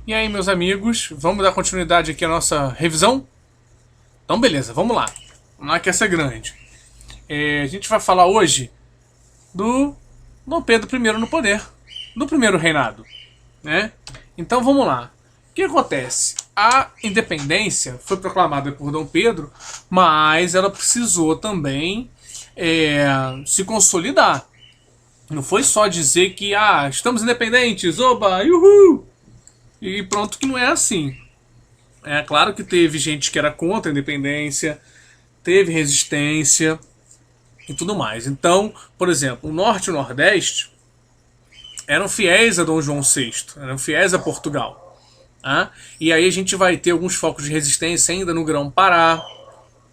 E aí, meus amigos, vamos dar continuidade aqui à nossa revisão? Então, beleza, vamos lá. Vamos lá que essa é grande. A gente vai falar hoje do Dom Pedro I no poder, do primeiro reinado, né? Então, vamos lá. O que acontece? A independência foi proclamada por Dom Pedro, mas ela precisou também se consolidar. Não foi só dizer que estamos independentes, oba, uhul! E pronto, que não é assim. É claro que teve gente que era contra a independência, teve resistência e tudo mais. Então, por exemplo, o Norte e o Nordeste eram fiéis a Dom João VI, eram fiéis a Portugal. Tá? E aí a gente vai ter alguns focos de resistência ainda no Grão-Pará,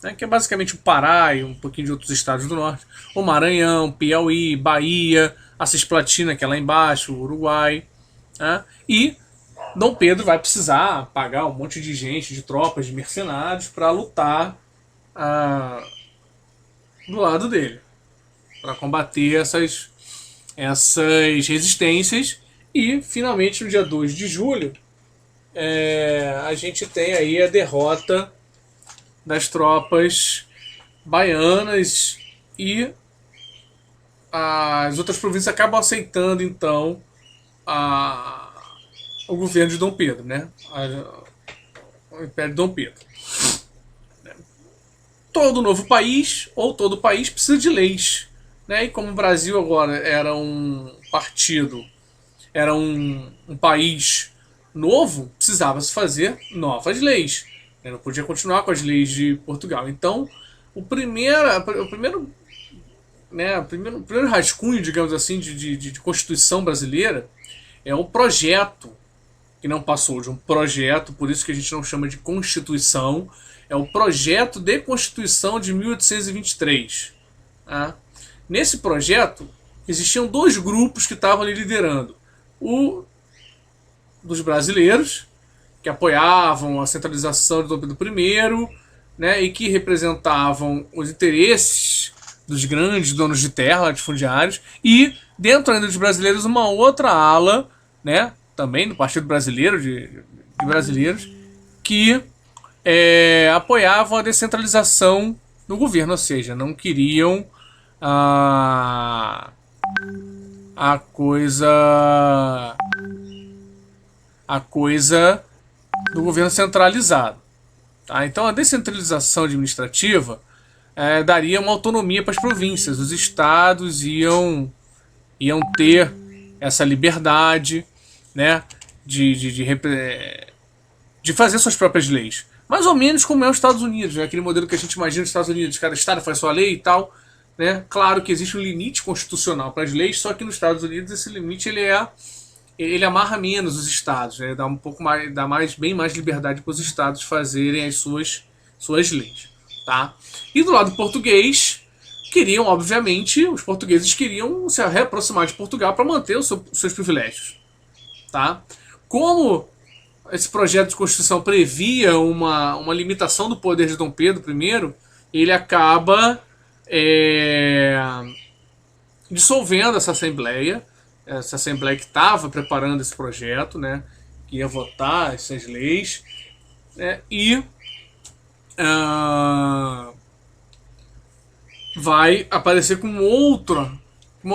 né, que é basicamente o Pará e um pouquinho de outros estados do Norte. O Maranhão, Piauí, Bahia, a Cisplatina, que é lá embaixo, o Uruguai. Tá? E Dom Pedro vai precisar pagar um monte de gente, de tropas, de mercenários para lutar do lado dele, para combater essas resistências. E finalmente no dia 2 de julho a gente tem aí a derrota das tropas baianas e as outras províncias acabam aceitando então o governo de Dom Pedro, né? O Império de Dom Pedro. Todo novo país, ou todo país, precisa de leis. Né? E como o Brasil agora era um partido, era um país novo, precisava se fazer novas leis. Não podia continuar com as leis de Portugal. Então, o primeiro rascunho, digamos assim, de Constituição brasileira é o projeto, que não passou de um projeto, por isso que a gente não chama de Constituição, é o projeto de Constituição de 1823. Tá? Nesse projeto, existiam dois grupos que estavam ali liderando. O dos brasileiros, que apoiavam a centralização de Dom Pedro I, né, e que representavam os interesses dos grandes donos de terra, latifundiários, e dentro ainda dos brasileiros uma outra ala, né, também do Partido Brasileiro, de brasileiros, que apoiavam a descentralização do governo, ou seja, não queriam a coisa do governo centralizado. Tá? Então a descentralização administrativa daria uma autonomia para as províncias. Os estados iam ter essa liberdade, né, de fazer suas próprias leis. Mais ou menos como é os Estados Unidos, né? Aquele modelo que a gente imagina nos Estados Unidos, cada estado faz sua lei e tal. Né? Claro que existe um limite constitucional para as leis, só que nos Estados Unidos esse limite ele amarra menos os estados, né? Dá um pouco mais, bem mais liberdade para os estados fazerem as suas leis, tá? E do lado português, os portugueses queriam se reaproximar de Portugal para manter os seus privilégios, tá? Como esse projeto de Constituição previa uma limitação do poder de Dom Pedro I, ele acaba dissolvendo essa Assembleia que estava preparando esse projeto, né, que ia votar essas leis, né, e vai aparecer com uma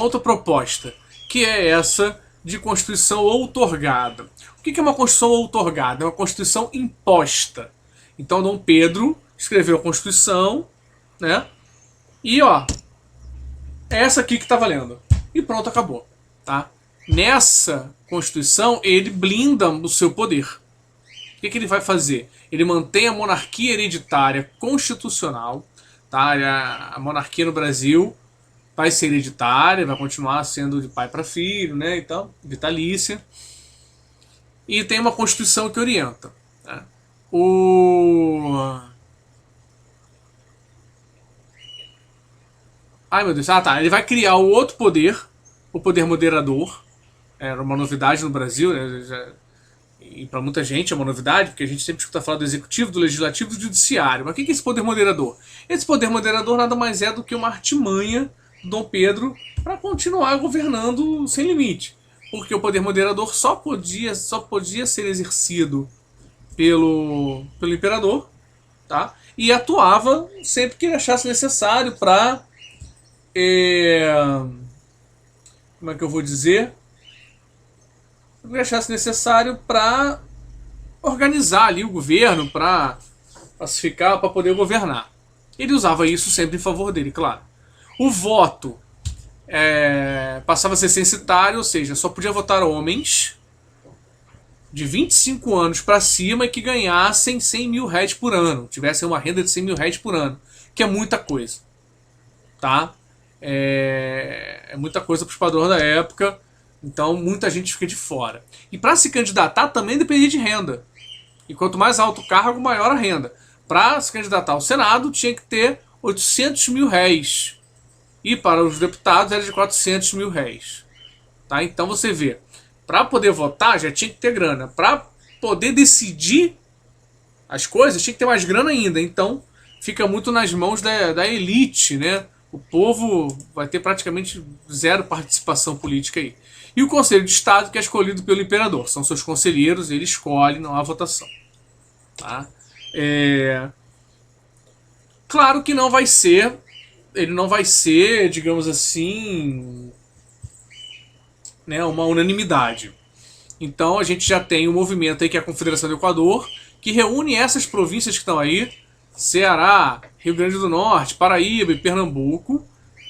outra proposta, que é essa de Constituição outorgada. O que é uma Constituição outorgada? É uma Constituição imposta. Então Dom Pedro escreveu a Constituição, né, e é essa aqui que está valendo. E pronto, acabou. Tá? Nessa Constituição, ele blinda o seu poder. O que ele vai fazer? Ele mantém a monarquia hereditária constitucional. Tá? A monarquia no Brasil vai ser hereditária, vai continuar sendo de pai para filho, né? Então, vitalícia. E tem uma Constituição que orienta. Tá? Ai, meu Deus. Tá. Ele vai criar o outro poder, o poder moderador. Era uma novidade no Brasil, né? E para muita gente é uma novidade, porque a gente sempre escuta falar do executivo, do legislativo e do judiciário. Mas o que é esse poder moderador? Esse poder moderador nada mais é do que uma artimanha do Dom Pedro para continuar governando sem limite. porque o poder moderador só podia ser exercido pelo imperador, tá? E atuava sempre que ele achasse necessário para, como é que eu vou dizer, ele achasse necessário para organizar ali o governo, para pacificar, para poder governar. Ele usava isso sempre em favor dele, claro. O voto passava a ser censitário, ou seja, só podia votar homens de 25 anos para cima e que ganhassem 100 mil reais por ano, tivessem uma renda de 100 mil reais por ano, que é muita coisa, tá? É muita coisa para os padrões da época, então muita gente fica de fora. E para se candidatar também dependia de renda. E quanto mais alto o cargo, maior a renda. Para se candidatar ao Senado, tinha que ter 800 mil réis. E para os deputados era de 400 mil réis. Tá? Então você vê, para poder votar já tinha que ter grana. Para poder decidir as coisas, tinha que ter mais grana ainda. Então fica muito nas mãos da elite, né? O povo vai ter praticamente zero participação política aí. E o Conselho de Estado, que é escolhido pelo imperador. São seus conselheiros, ele escolhe, não há votação. Tá? Claro que não vai ser, ele não vai ser, digamos assim, né, uma unanimidade. Então a gente já tem um movimento aí que é a Confederação do Equador, que reúne essas províncias que estão aí, Ceará, Rio Grande do Norte, Paraíba e Pernambuco,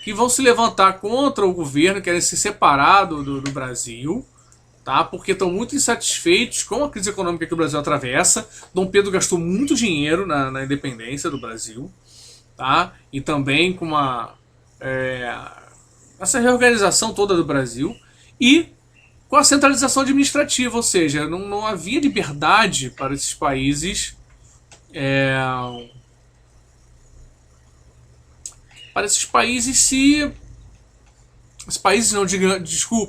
que vão se levantar contra o governo, querem se separar do Brasil, tá? Porque estão muito insatisfeitos com a crise econômica que o Brasil atravessa. Dom Pedro gastou muito dinheiro na independência do Brasil, tá? E também com essa reorganização toda do Brasil e com a centralização administrativa, ou seja, não havia liberdade para esses países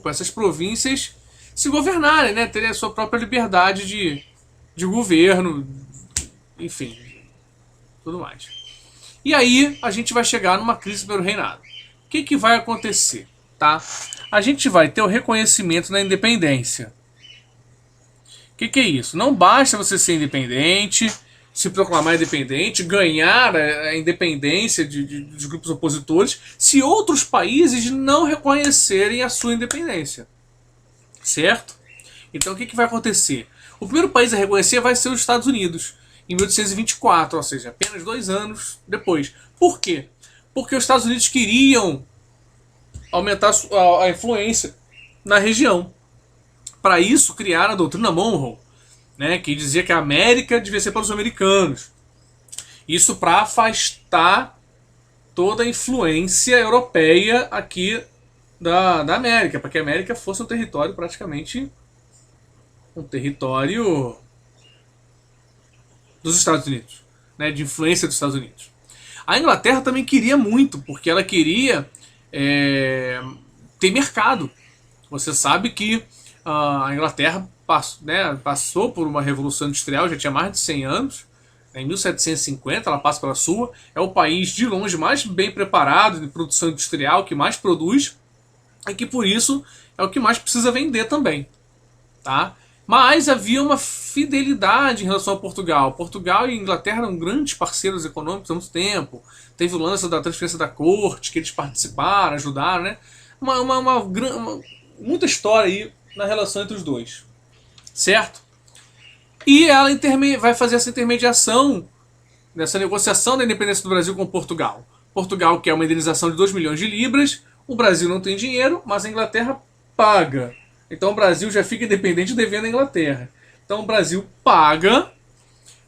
essas províncias se governarem, né? Terem a sua própria liberdade de governo, enfim, tudo mais. E aí a gente vai chegar numa crise pelo reinado. O que vai acontecer? Tá? A gente vai ter o reconhecimento da independência. O que é isso? Não basta você ser independente, se proclamar independente, ganhar a independência dos grupos opositores, se outros países não reconhecerem a sua independência. Certo? Então o que vai acontecer? O primeiro país a reconhecer vai ser os Estados Unidos, em 1824, ou seja, apenas 2 anos depois. Por quê? Porque os Estados Unidos queriam aumentar a influência na região. Para isso, criaram a doutrina Monroe, né, que dizia que a América devia ser para os americanos. Isso para afastar toda a influência europeia aqui da América, para que a América fosse um território praticamente um território dos Estados Unidos, né, de influência dos Estados Unidos. A Inglaterra também queria muito, porque ela queria ter mercado. Você sabe que a Inglaterra passou por uma revolução industrial, já tinha mais de 100 anos. Em 1750 ela passa pela sua. É o país de longe mais bem preparado de produção industrial, que mais produz, e que por isso é o que mais precisa vender também. Tá? Mas havia uma fidelidade em relação a Portugal. Portugal e Inglaterra eram grandes parceiros econômicos há muito tempo. Teve o lance da transferência da corte, que eles participaram, ajudaram, né? Muita história aí na relação entre os dois. Certo? E ela vai fazer essa intermediação, nessa negociação da independência do Brasil com Portugal. Portugal quer uma indenização de 2 milhões de libras, o Brasil não tem dinheiro, mas a Inglaterra paga. Então o Brasil já fica independente devendo a Inglaterra. Então o Brasil paga,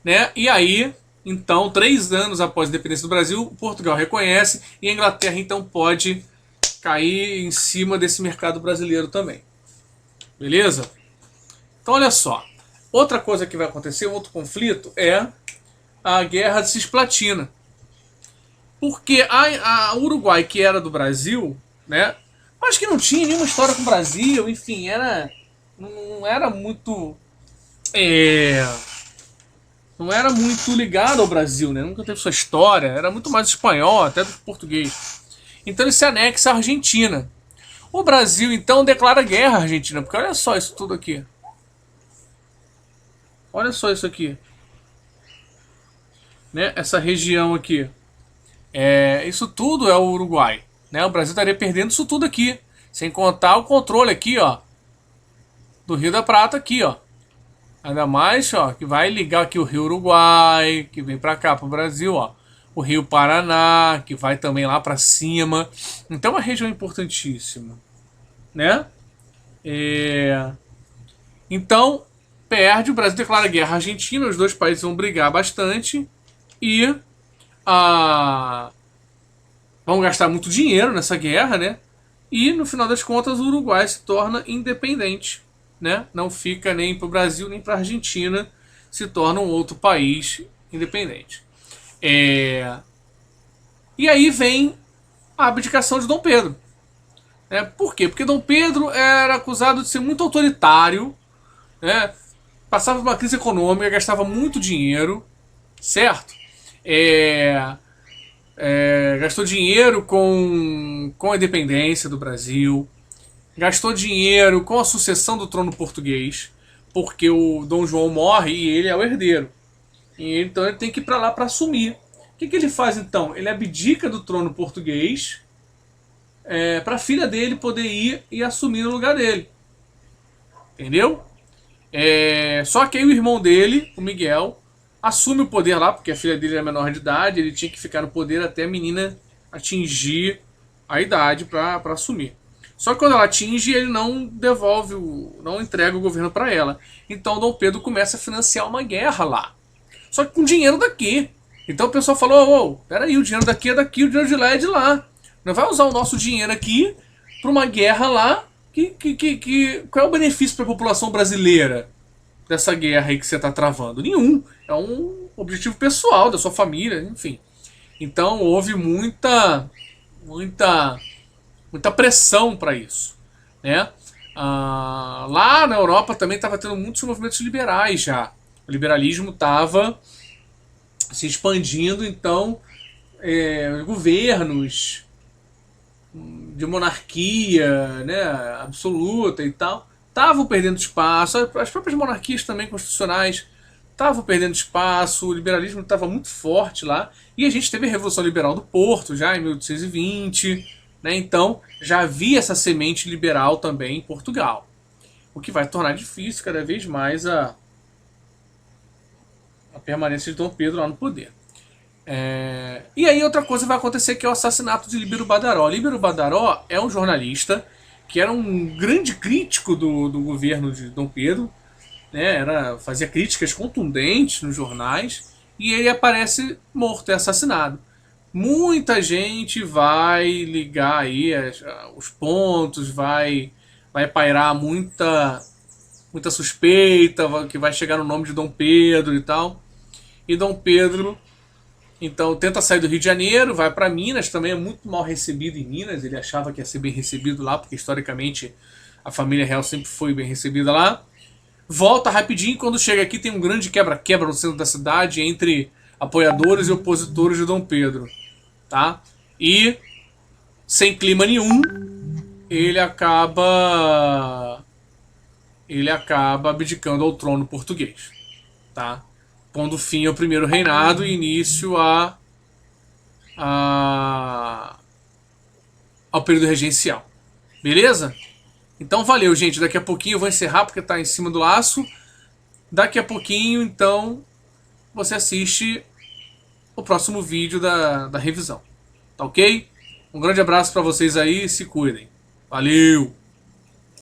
né? E aí, então, 3 anos após a independência do Brasil, Portugal reconhece e a Inglaterra então pode cair em cima desse mercado brasileiro também. Beleza? Então olha só. Outra coisa que vai acontecer, outro conflito, é a Guerra de Cisplatina. Porque a Uruguai, que era do Brasil, né? Mas que não tinha nenhuma história com o Brasil, enfim, não era muito não era muito ligado ao Brasil, né? Nunca teve sua história, era muito mais espanhol, até do que português. Então ele se anexa à Argentina. O Brasil, então, declara guerra à Argentina, porque olha só isso tudo aqui. Olha só isso aqui. Né? Essa região aqui. Isso tudo é o Uruguai. Né? O Brasil estaria perdendo isso tudo aqui. Sem contar o controle aqui, ó. Do Rio da Prata aqui, ó. Ainda mais, ó, que vai ligar aqui o Rio Uruguai, que vem pra cá, pro Brasil, ó. O Rio Paraná, que vai também lá pra cima. Então é uma região importantíssima, né? Então, perde, o Brasil declara guerra à Argentina, os dois países vão brigar bastante e vão gastar muito dinheiro nessa guerra, né? E no final das contas o Uruguai se torna independente, né? Não fica nem para o Brasil nem para a Argentina, se torna um outro país independente. E aí vem a abdicação de Dom Pedro. Por quê? Porque Dom Pedro era acusado de ser muito autoritário, né? Passava por uma crise econômica, gastava muito dinheiro, certo? Gastou dinheiro com a independência do Brasil, gastou dinheiro com a sucessão do trono português, porque o Dom João morre e ele é o herdeiro. E então ele tem que ir para lá para assumir. O que ele faz então? Ele abdica do trono português para a filha dele poder ir e assumir no lugar dele. Entendeu? Só que aí o irmão dele, o Miguel, assume o poder lá, porque a filha dele era menor de idade, ele tinha que ficar no poder até a menina atingir a idade para assumir. Só que quando ela atinge, ele não devolve, não entrega o governo para ela. Então Dom Pedro começa a financiar uma guerra lá. Só que com dinheiro daqui. Então o pessoal falou, peraí, o dinheiro daqui é daqui, o dinheiro de lá é de lá. Não vai usar o nosso dinheiro aqui para uma guerra lá. Qual é o benefício para a população brasileira dessa guerra aí que você está travando? Nenhum. É um objetivo pessoal da sua família, enfim. Então houve muita pressão para isso, né? Lá na Europa também estava tendo muitos movimentos liberais já. O liberalismo estava se expandindo, então governos de monarquia, né, absoluta e tal, estavam perdendo espaço. As próprias monarquias também constitucionais estavam perdendo espaço. O liberalismo estava muito forte lá. E a gente teve a Revolução Liberal do Porto já em 1820. Né, então já havia essa semente liberal também em Portugal. O que vai tornar difícil cada vez mais a permanência de Dom Pedro lá no poder. E aí outra coisa vai acontecer, que é o assassinato de Líbero Badaró. Líbero Badaró é um jornalista que era um grande crítico do governo de Dom Pedro, né? Fazia críticas contundentes nos jornais, e ele aparece morto, é assassinado. Muita gente vai ligar aí os pontos, vai pairar muita suspeita, que vai chegar no nome de Dom Pedro e tal. E Dom Pedro então tenta sair do Rio de Janeiro, vai para Minas, também é muito mal recebido em Minas. Ele achava que ia ser bem recebido lá, porque historicamente a família real sempre foi bem recebida lá. Volta rapidinho, quando chega aqui tem um grande quebra-quebra no centro da cidade entre apoiadores e opositores de Dom Pedro, tá? E sem clima nenhum, ele acaba abdicando ao trono português, tá? Pondo fim ao primeiro reinado e início ao período regencial. Beleza? Então valeu, gente. Daqui a pouquinho eu vou encerrar porque tá em cima do laço. Daqui a pouquinho, então, você assiste o próximo vídeo da revisão. Tá ok? Um grande abraço para vocês aí e se cuidem. Valeu!